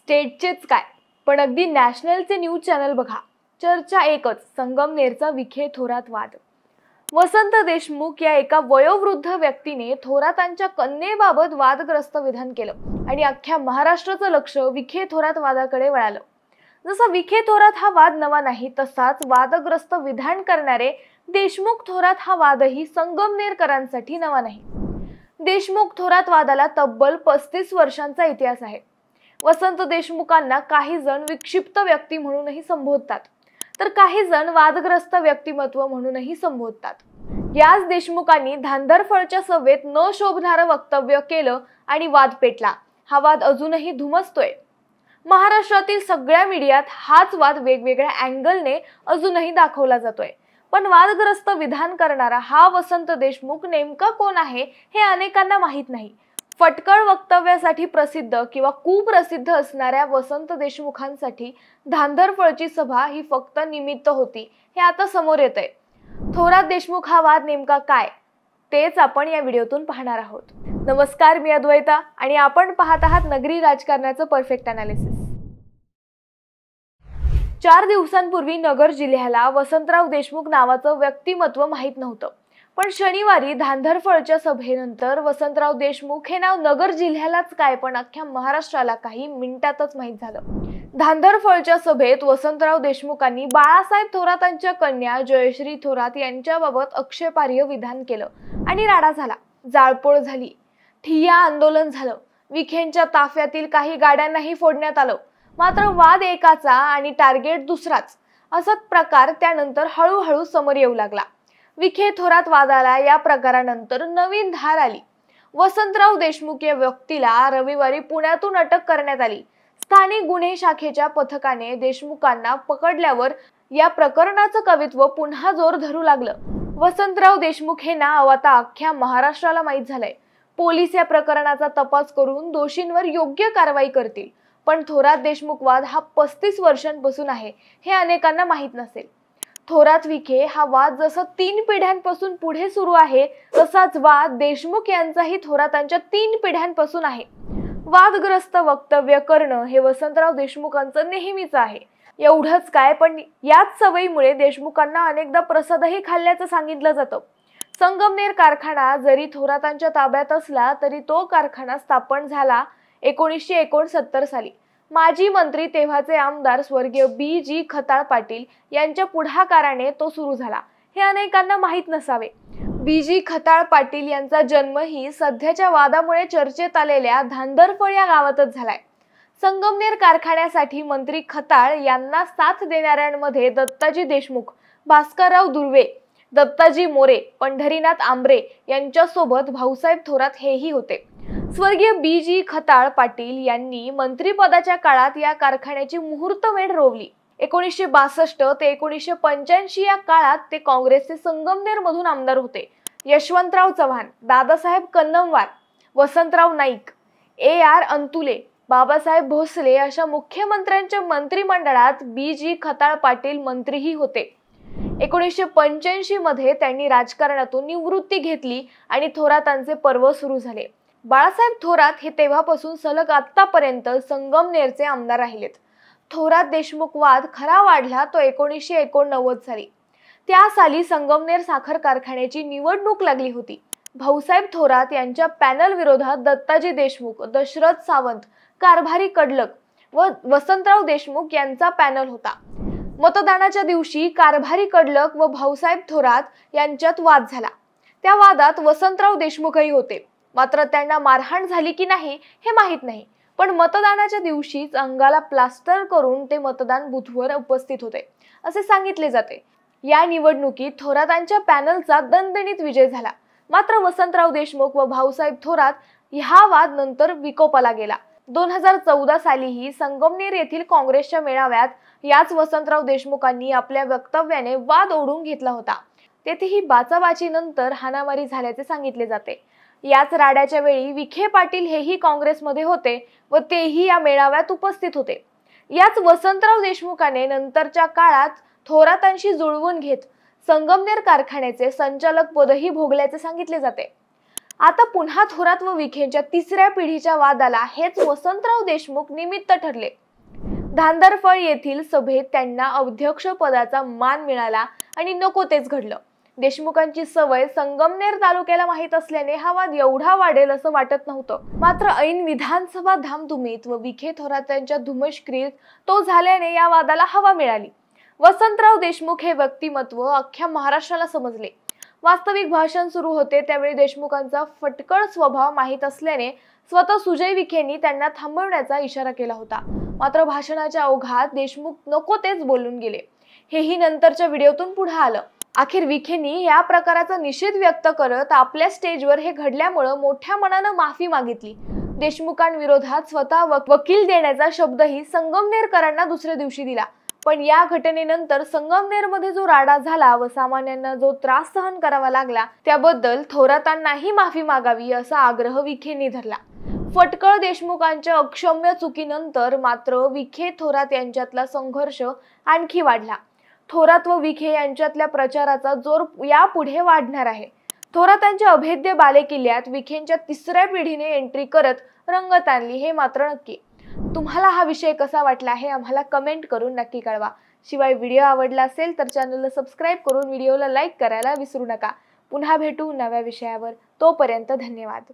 स्टेटचेच काय पण अगदी नॅशनलचे न्यूज चॅनल बघा, चर्चा एकच, संगमनेरचा विखे थोरात वाद। वसंत देशमुख या एका वयोवृद्ध व्यक्तीने थोरातांच्या कन्येबाबत वादग्रस्त विधान केलं आणि अख्ख्या महाराष्ट्राचं लक्ष विखे थोरात वादाकडे वळालं। जसा विखे थोरात हा वाद नवा नाही, तसाच वादग्रस्त विधान करणारे देशमुख थोरात हा वादही संगमनेरकरांसाठी नवा नाही। देशमुख थोरात वादाला तब्बल 35 वर्षांचा इतिहास आहे। वसंत देशमुखांना काही जण विक्षिप्त व्यक्ती म्हणूनही संबोधतात, तर काही जण वादग्रस्त व्यक्तिमत्व म्हणूनही संबोधतात। याच देशमुखांनी धांदरफळच्या सभेत न शोभणारं वक्तव्य केलं आणि वाद पेटला। हा वाद अजूनही धुमसतोय। महाराष्ट्रातील सगळ्या मीडियात हाच वाद वेगवेगळ्या अँगलने अजूनही दाखवला जातोय। पण वादग्रस्त विधान करणारा हा वसंत देशमुख नेमका कोण आहे हे अनेकांना माहित नाही। फटकळ वक्तव्यासाठी प्रसिद्ध किंवा कुप्रसिद्ध असणाऱ्या वसंत देशमुखांसाठी धांदरफळची सभा ही फक्त निमित्त होती, हे आता समोर येतंय। थोरात देशमुख हा वाद नेमका काय, तेच आपण या व्हिडिओतून पाहणार आहोत। नमस्कार, मी अद्वैता आणि आपण पाहत आहात नगरी राजकारणाचं परफेक्ट अनालिसिस। 4 दिवसांपूर्वी नगर जिल्ह्याला वसंतराव देशमुख नावाचं व्यक्तिमत्व माहित नव्हतं, पण शनिवारी धांदरफळच्या सभेनंतर वसंतराव देशमुख हे नाव नगर जिल्ह्यालाच काय पण अख्ख्या महाराष्ट्राला काही मिनिटातच माहित झालं। धांदरफळच्या सभेत वसंतराव देशमुखांनी बाळासाहेब थोरातांच्या कन्या जयश्री थोरात यांच्याबाबत आक्षेपार्ह विधान केलं आणि राडा झाला, जाळपोळ झाली, ठिय्या आंदोलन झालं, विखेंच्या ताफ्यातील काही गाड्यांनाही फोडण्यात आलं। मात्र वाद एकाचा आणि टार्गेट दुसराच असा प्रकार त्यानंतर हळूहळू समोर येऊ लागला। विखे थोरात वादाला या प्रकारानंतर नवीन धार आली। वसंतराव देशमुख या व्यक्तीला रविवारी पुण्यातून अटक करण्यात आली। स्थानिक गुन्हे शाखेच्या पथकाने देशमुखांना पकडल्यावर या प्रकरणाचं कवित्व पुन्हा जोर धरू लागलं। वसंतराव देशमुख हे नाव आता अख्ख्या महाराष्ट्राला माहीत झालंय। पोलीस या प्रकरणाचा तपास करून दोषींवर योग्य कारवाई करतील। पण थोरात देशमुख वाद हा 35 वर्षांपासून आहे हे अनेकांना माहीत नसेल। थोरात विखे हा वाद जसा 3 पिढ्यांपासून पुढे सुरू आहे, तसाच वाद देशमुख यांचाही थोरातांच्या 3 पिढ्यांपासून आहे। वादग्रस्त वक्तव्य करणं हे वसंतराव देशमुखांचं नेहमीच आहे। एवढंच काय, पण याच सवयीमुळे देशमुखांना अनेकदा प्रसादही खाल्ल्याचं सांगितलं जातं। संगमनेर कारखाना जरी थोरातांच्या ताब्यात असला तरी तो कारखाना स्थापन झाला 1969 साली। माजी मंत्री तेव्हाचे आमदार स्वर्गीय बी.जी. खताळ पाटील यांच्या पुढाकाराने तो सुरू झाला, हे अनेकांना माहीत नसावे। बी.जी. खताळ पाटील यांचा जन्मही सध्याच्या वादामुळे चर्चेत आलेल्या धांदरफळ या गावातच झालाय। संगमनेर कारखान्यासाठी मंत्री खताळ यांना साथ देणाऱ्यांमध्ये दत्ताजी देशमुख, भास्करराव दुर्वे, दत्ताजी मोरे, पंढरीनाथ आंबरे यांच्यासोबत भाऊसाहेब थोरात हेही होते। स्वर्गीय बी.जी. खताळ पाटील यांनी मंत्रिपदाच्या काळात या कारखान्याची मुहूर्तमेढ रोवली। 1962 ते 1985 या काळात ते काँग्रेसचे संगमनेर मधून आमदार होते। यशवंतराव चव्हाण, दादासाहेब कन्नमवार, वसंतराव नाईक, ए.आर. अंतुले, बाबासाहेब भोसले अशा मुख्यमंत्र्यांच्या मंत्रिमंडळात बी.जी. खताळ पाटील मंत्रीही होते। 1985 मध्ये त्यांनी राजकारणातून निवृत्ती घेतली आणि थोरातांचे पर्व सुरू झाले। बाळासाहेब थोरात हे तेव्हापासून सलग आतापर्यंत संगमनेरचे आमदार राहिलेत। थोरात देशमुख वाद खरा वाढला तो 1989 साली। त्या साली संगमनेर साखर कारखान्याची निवडणूक लागली होती। भाऊसाहेब थोरात यांच्या पॅनल विरोधात दत्ताजी देशमुख, दशरथ सावंत, कारभारी कडलक व वसंतराव देशमुख यांचा पॅनल होता। मतदानाच्या दिवशी कारभारी कडलक व भाऊसाहेब थोरात यांच्यात वाद झाला। त्या वादात वसंतराव देशमुखही होते। मात्र त्यांना मारहाण झाली की नाही हे माहीत नाही, पण मतदानाच्या दिवशीच अंगाला प्लास्टर करून ते मतदान बूथवर उपस्थित होते असे सांगितले जाते। या निवडणुकीत थोरातांच्या पॅनलचा दणदणीत विजय झाला। मात्र वसंतराव देशमुख व भाऊसाहेब थोरात हा वाद नंतर विकोपाला गेला। 2014 सालीही संगमनेर येथील काँग्रेसच्या मेळाव्यात याच वसंतराव देशमुखांनी आपल्या वक्तव्याने वाद ओढून घेतला होता। तेथेही बाचाबाचीनंतर हाणामारी झाल्याचे सांगितले जाते। याच राड्याच्या वेळी विखे पाटील हेही काँग्रेसमध्ये होते व तेही या मेळाव्यात उपस्थित होते। याच वसंतराव देशमुखाने नंतरच्या काळात थोरातांशी जुळवून घेत संगमनेर कारखान्याचे संचालक पदही भोगल्याचे सांगितले जाते। आता पुन्हा थोरात व विखेंच्या तिसऱ्या पिढीच्या वादाला हेच वसंतराव देशमुख निमित्त ठरले। धांदरफळ येथील सभेत त्यांना अध्यक्ष पदाचा मान मिळाला आणि नको तेच घडलं। देशमुखांची सवय संगमनेर तालुक्याला माहित असल्याने हा वाद एवढा वाढेल असं वाटत नव्हतं। मात्र ऐन विधानसभा धामधुमीत व विखे थोरात यांच्या धुमश्चक्रीत तो झाल्याने या वादाला हवा मिळाली। वसंतराव देशमुख हे व्यक्तिमत्व अख्ख्या महाराष्ट्राला समजले। वास्तविक भाषण सुरू होते त्यावेळी देशमुखांचा फटकळ स्वभाव माहीत असल्याने स्वतः सुजय विखेंनी त्यांना थांबवण्याचा इशारा केला होता। मात्र भाषणाच्या ओघात देशमुख नको तेच बोलून गेले। हेही नंतरच्या व्हिडिओतून पुढे आलं। अखेर विखेंनी या प्रकाराचा निषेध व्यक्त करत आपल्या स्टेजवर हे घडल्यामुळे मोठ्या मनानं माफी मागितली। देशमुखांविरोधात स्वतः वकील देण्याचा शब्दही संगमनेरकरांना दुसऱ्या दिवशी दिला। पण या घटनेनंतर संगमनेरमध्ये जो राडा झाला व सामान्यांना जो त्रास सहन करावा लागला त्याबद्दल थोरातांनाही माफी मागावी असा आग्रह विखेंनी धरला। फटकळ देशमुखांच्या अक्षम्य चुकीनंतर मात्र विखे थोरात यांच्यातला संघर्ष आणखी वाढला। थोरात व विखे यांच्यातल्या प्रचाराचा जोर यापुढे वाढणार आहे। थोरातांच्या अभेद्य बालेकिल्ल्यात विखेंच्या तिसऱ्या पिढीने एंट्री करत रंगत आणली हे मात्र नक्की। तुम्हाला हा विषय कसा वाटला हे आम्हाला कमेंट करून नक्की कळवा। शिवाय व्हिडिओ आवडला असेल तर चॅनलला सबस्क्राईब करून व्हिडिओला लाईक करायला विसरू नका। पुन्हा भेटू नव्या विषयावर, तोपर्यंत धन्यवाद।